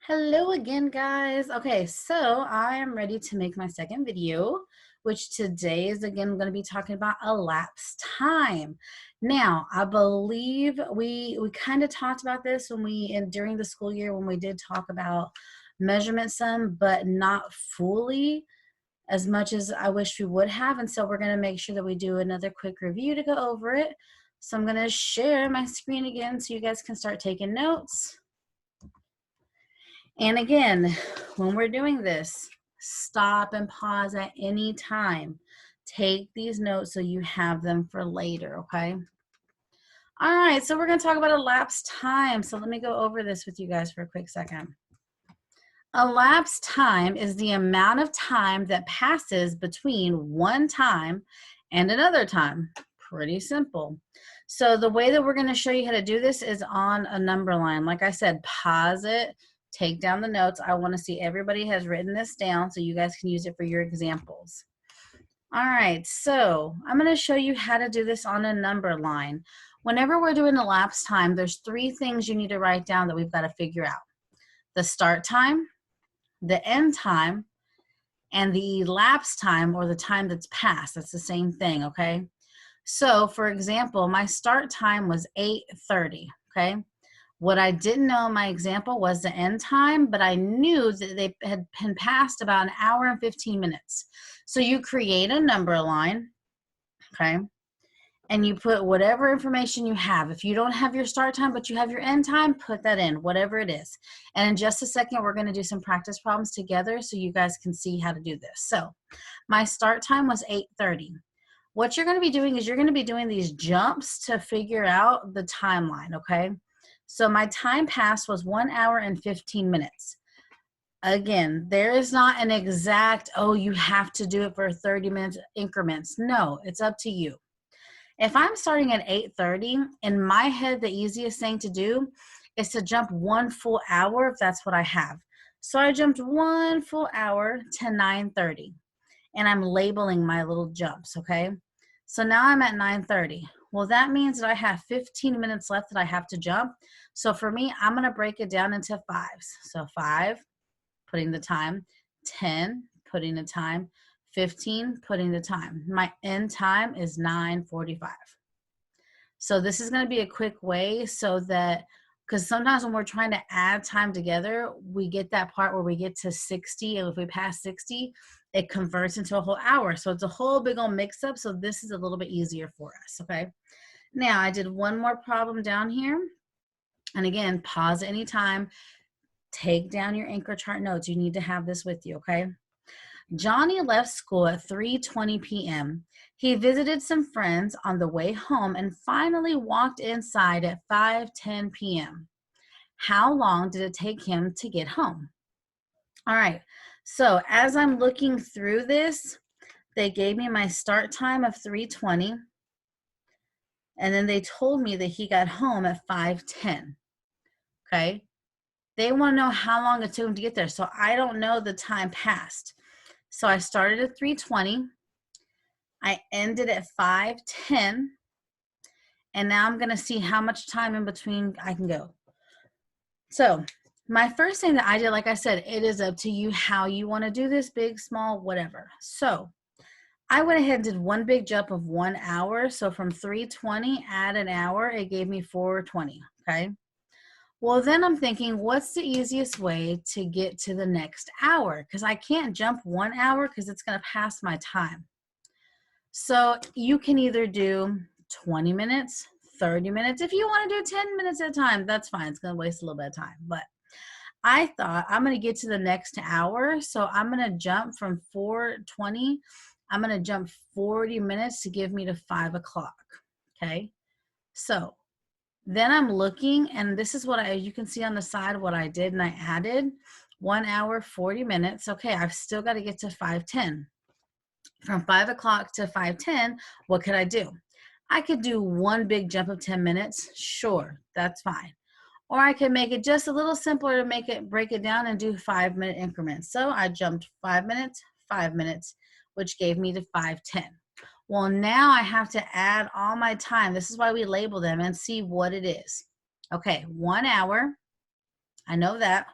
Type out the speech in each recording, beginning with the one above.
Hello again, guys. Okay, so I am ready to make my second video, which today is again going to be talking about elapsed time. Now, I believe we kind of talked about this during the school year when we did talk about measurement some, but not fully as much as I wish we would have. And so we're going to make sure that we do another quick review to go over it. So I'm going to share my screen again so you guys can start taking notes. And again, when we're doing this, stop and pause at any time. Take these notes so you have them for later, okay? All right, so we're going to talk about elapsed time. So let me go over this with you guys for a quick second. Elapsed time is the amount of time that passes between one time and another time. Pretty simple. So the way that we're going to show you how to do this is on a number line. Like I said, pause it, take down the notes. I want to see everybody has written this down so you guys can use it for your examples. All right, so I'm going to show you how to do this on a number line. Whenever we're doing elapsed time, there's three things you need to write down that we've got to figure out. The start time, the end time, and the elapsed time, or the time that's passed. That's the same thing, okay? So for example, my start time was 8:30, okay? What I didn't know in my example was the end time, but I knew that they had been passed about an hour and 15 minutes. So you create a number line, okay? And you put whatever information you have. If you don't have your start time, but you have your end time, put that in, whatever it is. And in just a second, we're going to do some practice problems together so you guys can see how to do this. So my start time was 8:30. What you're going to be doing is you're going to be doing these jumps to figure out the timeline, okay? So my time passed was 1 hour and 15 minutes. Again, there is not an exact, oh, you have to do it for 30-minute increments. No, it's up to you. If I'm starting at 8:30, in my head, the easiest thing to do is to jump 1 full hour if that's what I have. So I jumped 1 full hour to 9:30, and I'm labeling my little jumps, okay? So now I'm at 9:30. Well, that means that I have 15 minutes left that I have to jump. So for me, I'm going to break it down into fives. So 5, putting the time, 10, putting the time, 15, putting the time. My end time is 9:45. So this is going to be a quick way so that, because sometimes when we're trying to add time together, we get that part where we get to 60, and if we pass 60, it converts into a whole hour. So it's a whole big old mix up. So this is a little bit easier for us, okay? Now I did one more problem down here. And again, pause at any time. Take down your anchor chart notes. You need to have this with you, okay? Johnny left school at 3:20 p.m. He visited some friends on the way home and finally walked inside at 5:10 p.m. How long did it take him to get home? All right, so as I'm looking through this, they gave me my start time of 3:20, and then they told me that he got home at 5:10, okay? They want to know how long it took him to get there, so I don't know the time passed. So I started at 3:20, I ended at 5:10, and now I'm gonna see how much time in between I can go. So my first thing that I did, like I said, it is up to you how you wanna do this, big, small, whatever. So I went ahead and did one big jump of 1 hour. So from 3:20, add an hour, it gave me 4:20, okay? Well, then I'm thinking, what's the easiest way to get to the next hour? Because I can't jump 1 hour because it's gonna pass my time. So you can either do 20 minutes, 30 minutes. If you want to do 10 minutes at a time, that's fine. It's going to waste a little bit of time. But I thought I'm going to get to the next hour. So I'm going to jump from 4:20. I'm going to jump 40 minutes to give me to 5 o'clock. Okay. So then I'm looking, and this is what you can see on the side what I did, and I added 1 hour, 40 minutes. Okay. I've still got to get to 5:10. From 5 o'clock to 5:10, what could I do? I could do one big jump of 10 minutes. Sure, that's fine. Or I could make it just a little simpler to break it down and do 5-minute increments. So I jumped 5 minutes, which gave me to 5:10. Well, now I have to add all my time. This is why we label them and see what it is. Okay, 1 hour. I know that.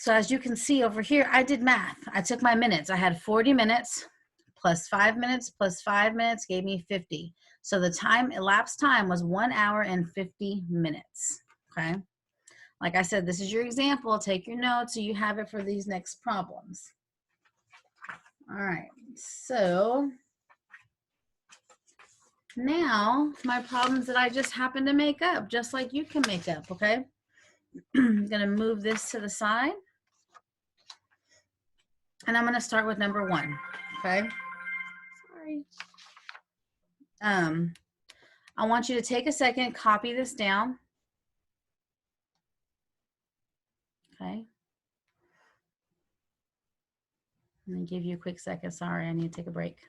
So as you can see over here, I did math. I took my minutes. I had 40 minutes plus 5 minutes plus 5 minutes gave me 50. So the time, elapsed time was 1 hour and 50 minutes, okay? Like I said, this is your example. Take your notes so you have it for these next problems. All right, so now my problems that I just happened to make up, just like you can make up, okay? I'm gonna move this to the side. And I'm gonna start with number 1, okay? Sorry. I want you to take a second, copy this down. Okay. I'm gonna give you a quick second. Sorry, I need to take a break.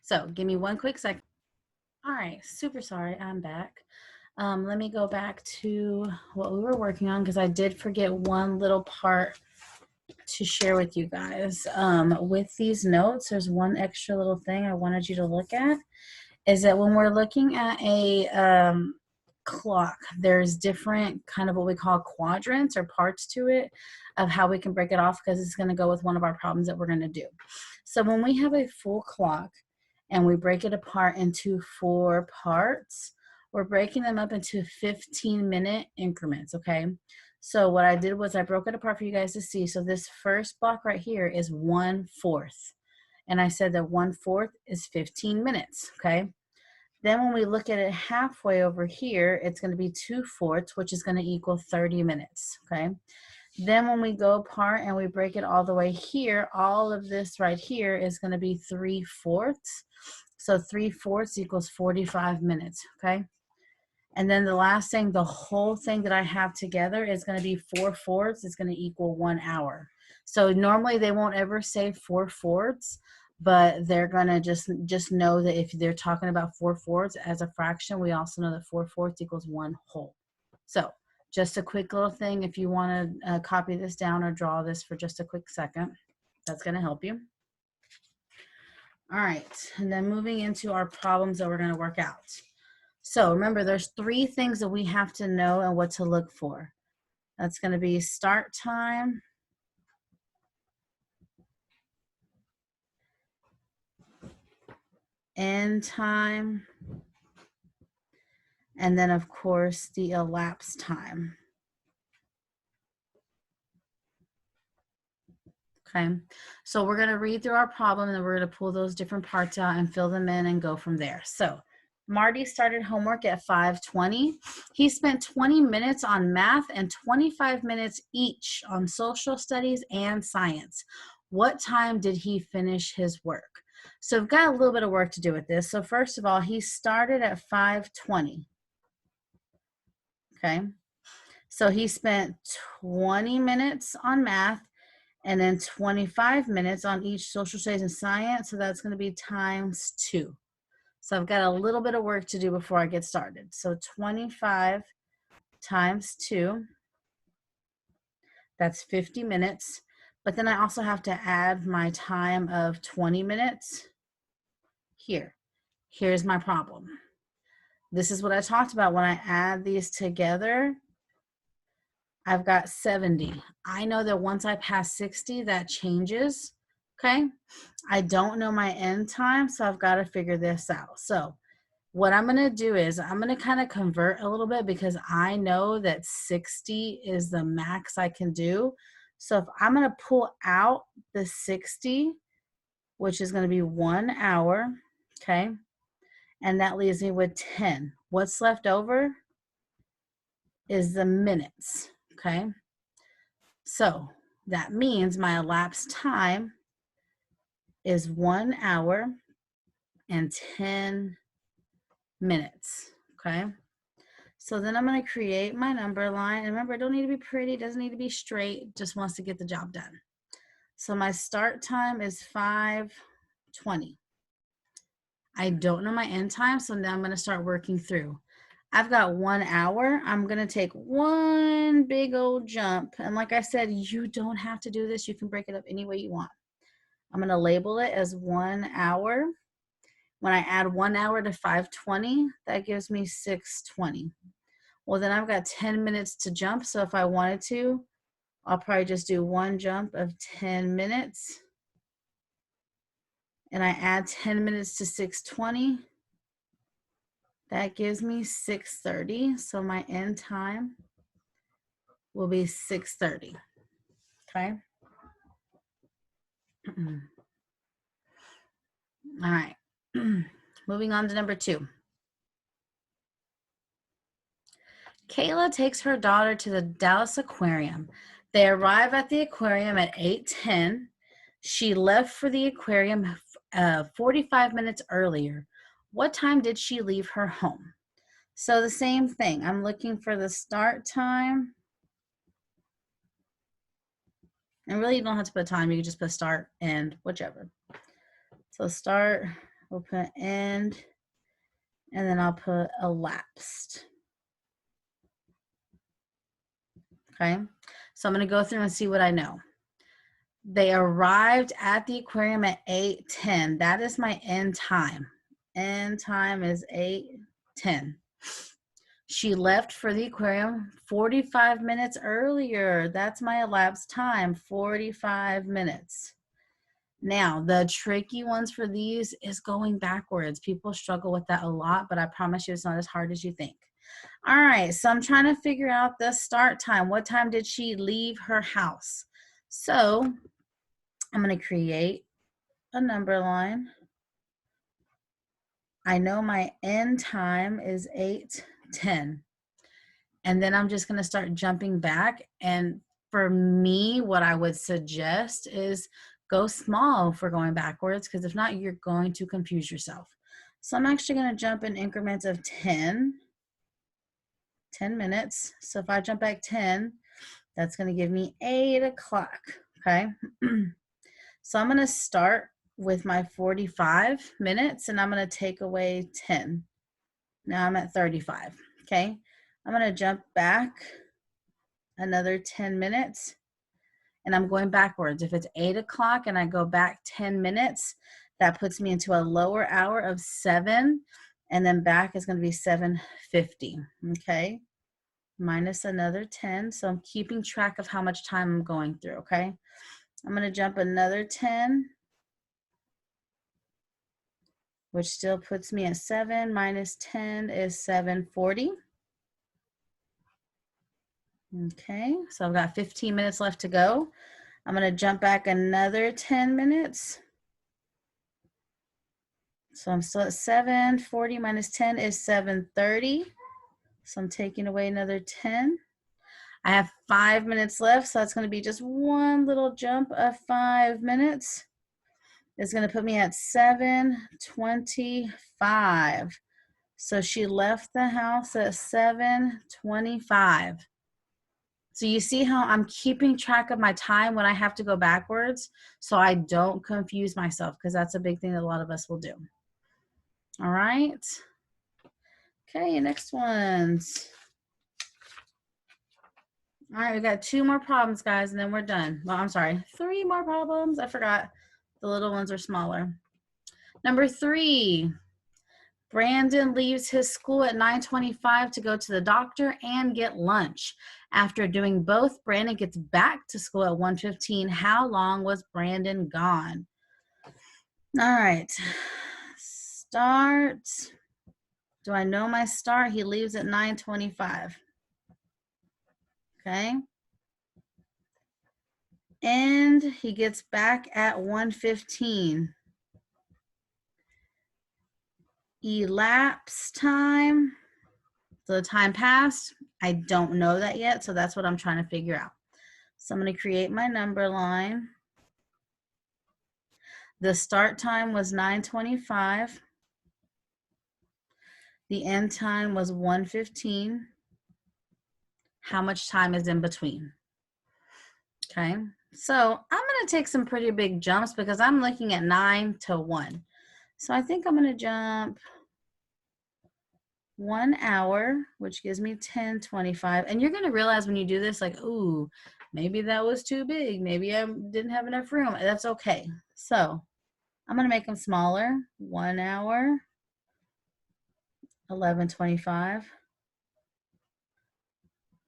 So give me one quick second. All right, super sorry, I'm back. Let me go back to what we were working on because I did forget one little part to share with you guys. With these notes, there's one extra little thing I wanted you to look at, is that when we're looking at a clock, there's different kind of what we call quadrants or parts to it of how we can break it off, because it's going to go with one of our problems that we're going to do. So when we have a full clock and we break it apart into 4 parts, we're breaking them up into 15-minute increments, okay? So what I did was I broke it apart for you guys to see. So this first block right here is 1/4. And I said that 1/4 is 15 minutes, okay? Then when we look at it halfway over here, it's going to be 2/4, which is going to equal 30 minutes, okay? Then when we go apart and we break it all the way here, all of this right here is going to be 3/4. So 3/4 equals 45 minutes, okay? And then the last thing, the whole thing that I have together is going to be 4/4. It's going to equal 1 hour. So normally they won't ever say 4/4, but they're going to just know that if they're talking about 4/4 as a fraction, we also know that 4/4 equals 1 whole. So just a quick little thing, if you want to copy this down or draw this for just a quick second, that's going to help you. All right, and then moving into our problems that we're going to work out. So remember, there's 3 things that we have to know and what to look for. That's going to be start time, end time, and then of course the elapsed time. Okay, so we're going to read through our problem and then we're going to pull those different parts out and fill them in and go from there. So Marty started homework at 5:20. He spent 20 minutes on math and 25 minutes each on social studies and science. What time did he finish his work? So we've got a little bit of work to do with this. So first of all, he started at 5:20. Okay, so he spent 20 minutes on math and then 25 minutes on each social studies and science. So that's going to be times 2. So I've got a little bit of work to do before I get started. So 25 times 2, that's 50 minutes. But then I also have to add my time of 20 minutes here. Here's my problem. This is what I talked about. When I add these together, I've got 70. I know that once I pass 60, that changes, okay? I don't know my end time, so I've got to figure this out. So what I'm going to do is I'm going to kind of convert a little bit because I know that 60 is the max I can do. So if I'm going to pull out the 60, which is going to be 1 hour, okay? And that leaves me with 10. What's left over is the minutes, okay? So that means my elapsed time is 1 hour and 10 minutes, okay? So then I'm going to create my number line. And remember, it don't need to be pretty, it doesn't need to be straight, it just wants to get the job done. So my start time is 5:20. I don't know my end time, so now I'm going to start working through. I've got 1 hour. I'm going to take one big old jump. And like I said, you don't have to do this. You can break it up any way you want. I'm going to label it as 1 hour. When I add 1 hour to 5:20, that gives me 6:20. Well, then I've got 10 minutes to jump. So if I wanted to, I'll probably just do one jump of 10 minutes. And I add 10 minutes to 6:20. That gives me 6:30. So my end time will be 6:30. Okay. All right. Moving on to number 2. Kayla takes her daughter to the Dallas Aquarium. They arrive at the aquarium at 8:10. She left for the aquarium 45 minutes earlier. What time did she leave her home? So the same thing. I'm looking for the start time. And really, you don't have to put time. You can just put start, end, whichever. So start, we'll put end, and then I'll put elapsed. Okay, so I'm going to go through and see what I know. They arrived at the aquarium at 8:10. That is my end time. End time is 8:10. She left for the aquarium 45 minutes earlier. That's my elapsed time, 45 minutes. Now, the tricky ones for these is going backwards. People struggle with that a lot, but I promise you it's not as hard as you think. All right, so I'm trying to figure out the start time. What time did she leave her house? So I'm going to create a number line. I know my end time is 8:10. And then I'm just going to start jumping back. And for me, what I would suggest is go small for going backwards, because if not, you're going to confuse yourself. So I'm actually going to jump in increments of 10 minutes. So if I jump back 10, that's going to give me 8 o'clock. Okay. So I'm going to start with my 45 minutes and I'm going to take away 10. Now I'm at 35. Okay. I'm going to jump back another 10 minutes and I'm going backwards. If it's 8 o'clock and I go back 10 minutes, that puts me into a lower hour of 7, and then back is going to be 7:50. Okay, minus another 10. So I'm keeping track of how much time I'm going through. Okay, I'm going to jump another 10, which still puts me at 7 minus 10 is 7:40. Okay, so I've got 15 minutes left to go. I'm going to jump back another 10 minutes. So I'm still at 7:40 minus 10 is 7:30. So I'm taking away another 10. I have 5 minutes left, so that's going to be just one little jump of 5 minutes. It's going to put me at 7:25. So she left the house at 7:25. So you see how I'm keeping track of my time when I have to go backwards, so I don't confuse myself, because that's a big thing that a lot of us will do. All right. Okay, next ones. All right, we got 2 more problems, guys, and then we're done. Well, I'm sorry, 3 more problems. I forgot the little ones are smaller. Number 3, Brandon leaves his school at 9:25 to go to the doctor and get lunch. After doing both, Brandon gets back to school at 1:15. How long was Brandon gone? All right, start. Do I know my start? He leaves at 9:25. Okay. And he gets back at 1:15. Elapsed time. So the time passed. I don't know that yet, so that's what I'm trying to figure out. So I'm going to create my number line. The start time was 9:25. The end time was 1:15. How much time is in between? Okay, so I'm going to take some pretty big jumps because I'm looking at 9 to 1. So I think I'm going to jump 1 hour, which gives me 10:25. And you're going to realize when you do this, like, ooh, maybe that was too big. Maybe I didn't have enough room. That's okay. So I'm going to make them smaller. 1 hour, 11:25.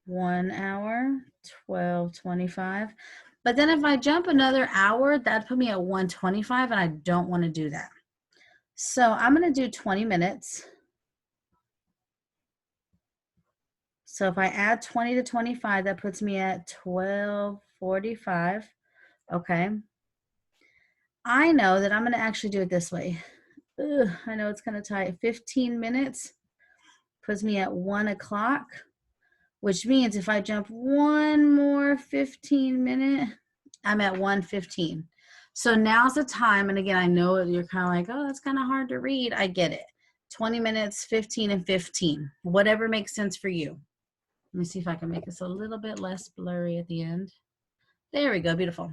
1 hour, 12:25. But then if I jump another hour, that'd put me at 1:25, and I don't want to do that. So I'm going to do 20 minutes. So if I add 20 to 25, that puts me at 12:45. Okay. I know that I'm going to actually do it this way. Ugh, I know it's kind of tight. 15 minutes puts me at 1 o'clock, which means if I jump one more 15 minute, I'm at 1:15. So now's the time. And again, I know you're kind of like, oh, that's kind of hard to read. I get it. 20 minutes, 15, and 15. Whatever makes sense for you. Let me see if I can make this a little bit less blurry at the end. There we go. Beautiful.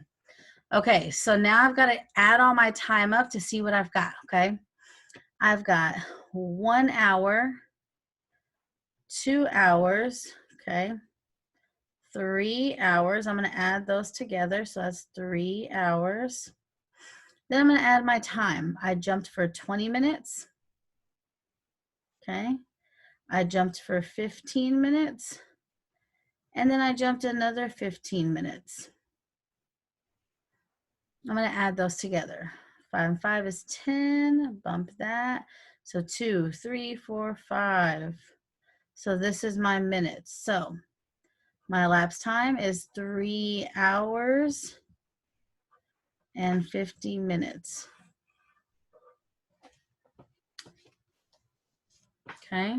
Okay, so now I've got to add all my time up to see what I've got, okay? I've got 1 hour, 2 hours, okay? 3 hours. I'm going to add those together, so that's 3 hours. Then I'm going to add my time. I jumped for 20 minutes, okay? I jumped for 15 minutes, and then I jumped another 15 minutes. I'm going to add those together. 5 and 5 is 10. Bump that. So 2, 3, 4, 5. So this is my minutes. So my elapsed time is 3 hours and 50 minutes. Okay.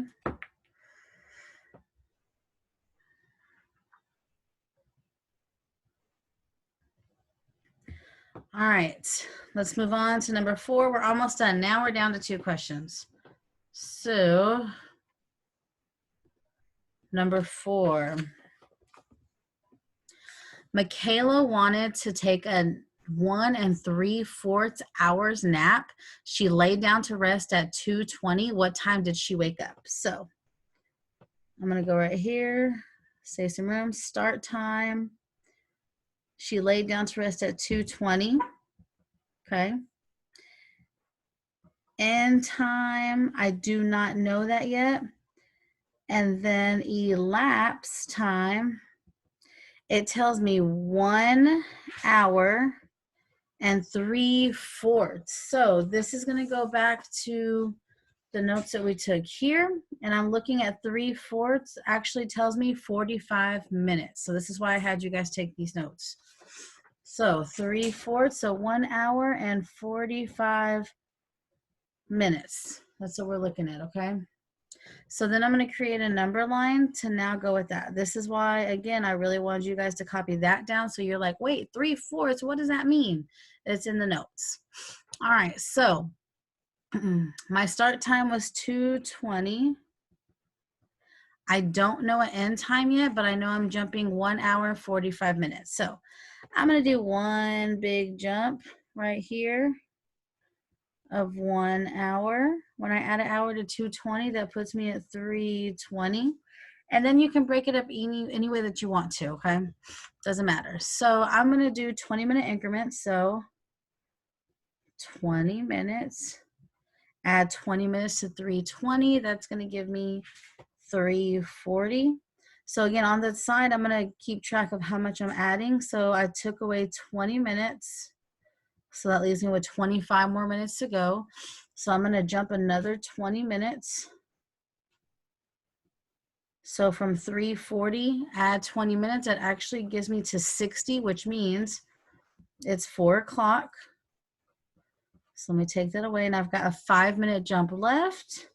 All right, let's move on to number 4. We're almost done. Now we're down to 2 questions. So number 4. Michaela wanted to take a 1 3/4 hours nap. She laid down to rest at 2:20. What time did she wake up? So I'm going to go right here, save some room, start time. She laid down to rest at 2:20. Okay. End time, I do not know that yet. And then elapsed time, it tells me 1 hour and 3/4. So this is going to go back to the notes that we took here, and I'm looking at 3/4 actually tells me 45 minutes. So this is why I had you guys take these notes. So 3/4, so 1 hour and 45 minutes. That's what we're looking at, okay? So then I'm going to create a number line to now go with that. This is why, again, I really wanted you guys to copy that down. So you're like, wait, 3/4, what does that mean? It's in the notes. All right, so my start time was 2:20. I don't know an end time yet, but I know I'm jumping 1 hour and 45 minutes. So I'm going to do one big jump right here of 1 hour. When I add an hour to 2:20, that puts me at 3:20. And then you can break it up any way that you want to, okay? Doesn't matter. So I'm going to do 20-minute increments. So 20 minutes. Add 20 minutes to 3:20. That's going to give me 3:40. So again, on the side, I'm going to keep track of how much I'm adding. So I took away 20 minutes. So that leaves me with 25 more minutes to go. So I'm going to jump another 20 minutes. So from 3:40, add 20 minutes. That actually gives me to 60, which means it's 4 o'clock. So let me take that away, and I've got a 5-minute jump left.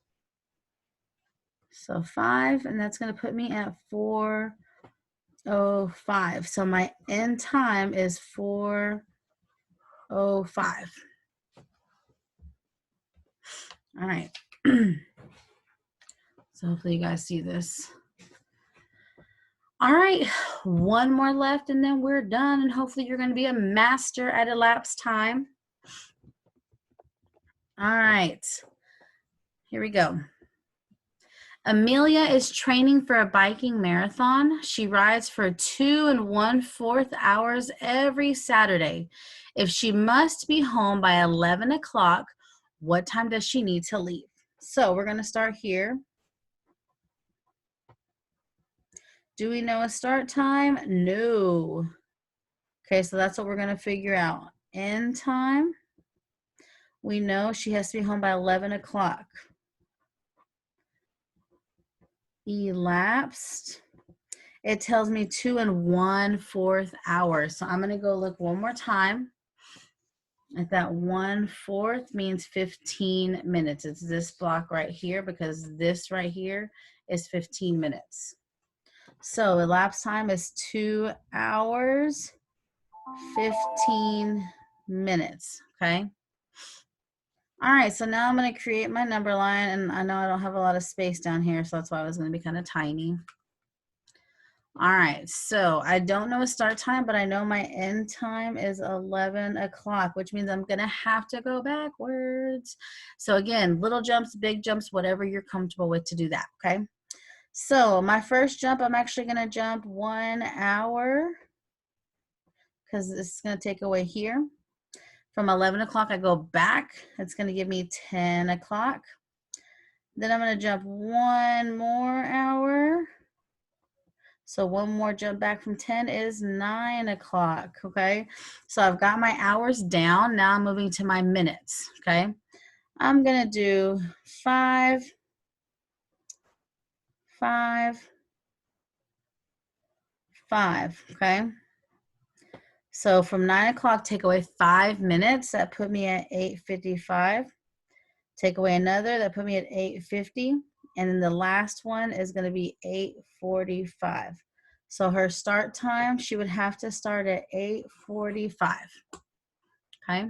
So 5, and that's going to put me at 4:05. So my end time is 4:05. All right. So hopefully you guys see this. All right, one more left, and then we're done, and hopefully you're going to be a master at elapsed time. All right, here we go. Amelia is training for a biking marathon. She rides for 2 1/4 hours every Saturday. If she must be home by 11 o'clock, what time does she need to leave? So we're going to start here. Do we know a start time? No. Okay, so that's what we're going to figure out. End time. We know she has to be home by 11 o'clock. Elapsed. It tells me 2 1/4 hours. So I'm going to go look one more time. At that 1/4 means 15 minutes. It's this block right here because this right here is 15 minutes. So elapsed time is 2 hours, 15 minutes, okay? All right, so now I'm going to create my number line, and I know I don't have a lot of space down here, so that's why I was going to be kind of tiny. All right, so I don't know a start time, but I know my end time is 11 o'clock, which means I'm going to have to go backwards. So again, little jumps, big jumps, whatever you're comfortable with to do that, okay? So my first jump, I'm actually going to jump 1 hour because this is going to take away here. From 11 o'clock, I go back. It's going to give me 10 o'clock. Then I'm going to jump 1 more hour. So one more jump back from 10 is 9 o'clock, okay? So I've got my hours down. Now I'm moving to my minutes, okay? I'm going to do 5, 5, 5, okay? So from 9 o'clock, take away 5 minutes. That put me at 8:55. Take away another, that put me at 8:50. And then the last one is going to be 8:45. So her start time, she would have to start at 8:45. Okay.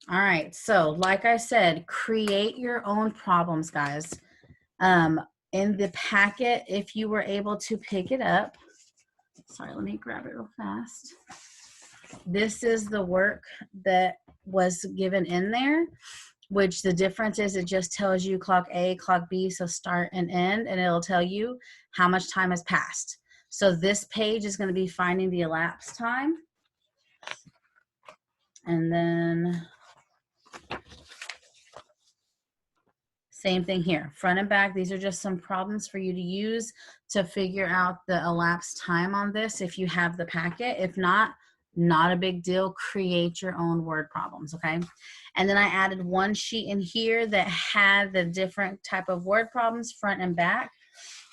All right. So like I said, create your own problems, guys. In the packet, if you were able to pick it up, sorry, let me grab it real fast. This is the work that was given in there, which the difference is it just tells you clock A, clock B, so start and end, and it'll tell you how much time has passed. So this page is going to be finding the elapsed time. And then same thing here, front and back. These are just some problems for you to use to figure out the elapsed time on this if you have the packet. If not a big deal. Create your own word problems, okay? And then I added one sheet in here that had the different type of word problems, front and back.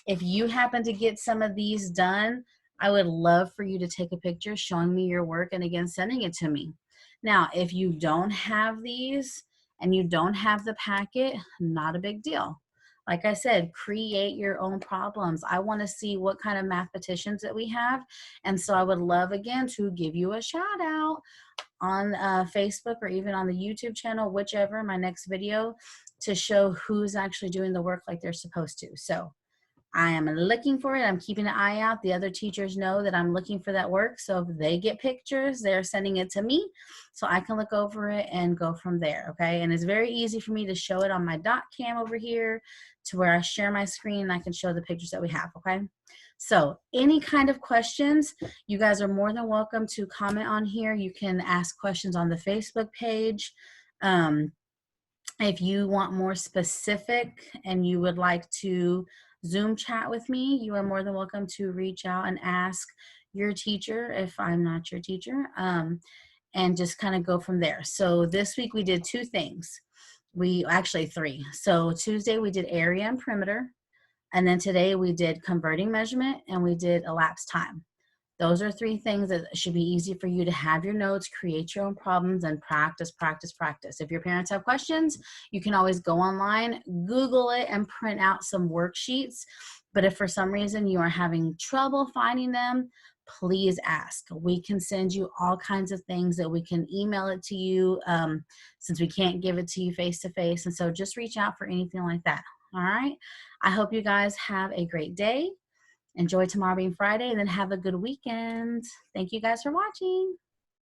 If you happen to get some of these done, I would love for you to take a picture showing me your work and again, sending it to me. Now, if you don't have these and you don't have the packet, not a big deal. Like I said, create your own problems. I want to see what kind of mathematicians that we have. And so I would love, again, to give you a shout out on Facebook or even on the YouTube channel, whichever, my next video, to show who's actually doing the work like they're supposed to. So I am looking for it. I'm keeping an eye out. The other teachers know that I'm looking for that work. So if they get pictures, they're sending it to me so I can look over it and go from there, okay? And it's very easy for me to show it on my dot cam over here to where I share my screen and I can show the pictures that we have, okay? So any kind of questions, you guys are more than welcome to comment on here. You can ask questions on the Facebook page. If you want more specific and you would like to Zoom chat with me, you are more than welcome to reach out and ask your teacher if I'm not your teacher, and just kind of go from there. So this week we did 2 things. Actually 3. So Tuesday we did area and perimeter, and then today we did converting measurement and we did elapsed time. Those are 3 things that should be easy for you to have your notes, create your own problems, and practice, practice, practice. If your parents have questions, you can always go online, Google it, and print out some worksheets. But if for some reason you are having trouble finding them, please ask. We can send you all kinds of things that we can email it to you since we can't give it to you face-to-face. And so just reach out for anything like that. All right. I hope you guys have a great day. Enjoy tomorrow being Friday, and then have a good weekend. Thank you guys for watching.